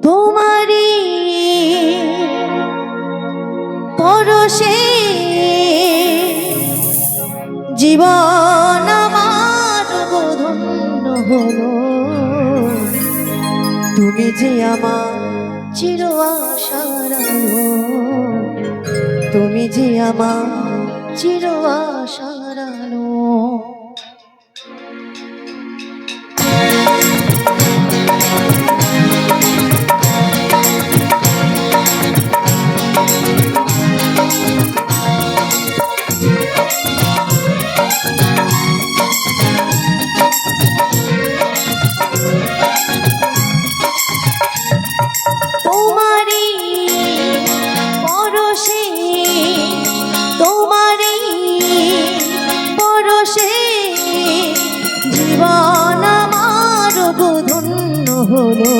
তোমারি পরশে জীবন আমার ধন্য হলো। তুমি যে আমার চির আশার আলো, তুমি যে আমার চির আশার আলো। তোমারি পরশে, তোমারি পরশে জীবন আমার ধন্য হলো।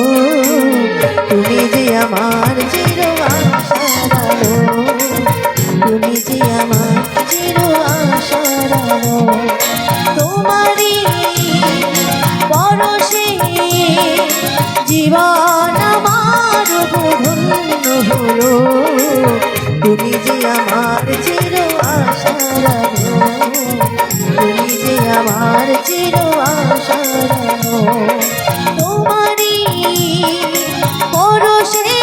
তুমি যে আমার চির আশার আলো, তুমি যে আমার চির আশার আলো। তোমারি পরশে জীবন আমার ধন্য হলো। তুমি যে আমার চির আশার আলো, তুমি যে আমার চির আশার আলো। তোমারি পরশে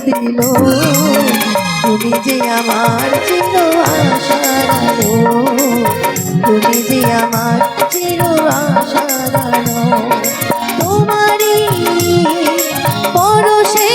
দিল। তুমি যে আমার চির আশার আলো, তুমি যে আমার চির আশার আলো। তোমারি পরশে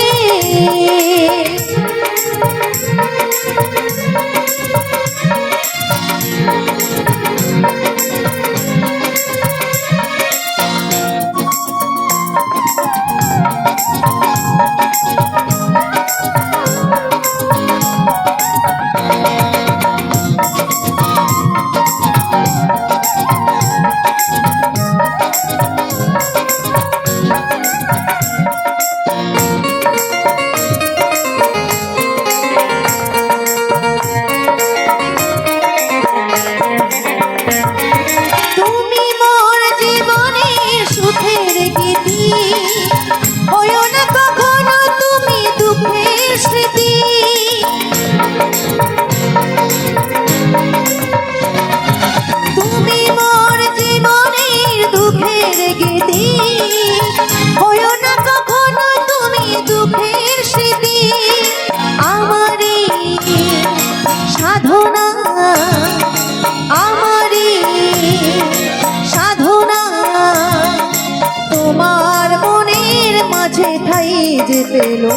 পেলো।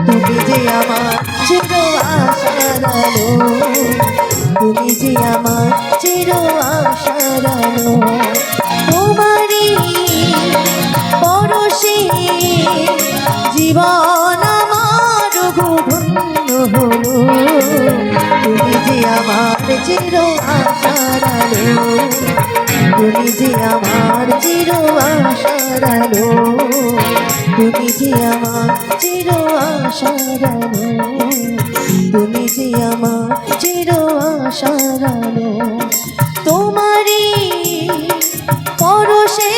তুমি যে আমার চির আশার আলো, তুমি যে আমার চির আশার আলো। তোমারি পরশে জীবন আমার ধন্য হলো। তুমি যে আমার চির আশার আলো, তুমি যে আমার চির আশার আলো, তুমি যে আমার চির আশার আলো, তুমি যে আমার চির আশার আলো। তোমারি পরশে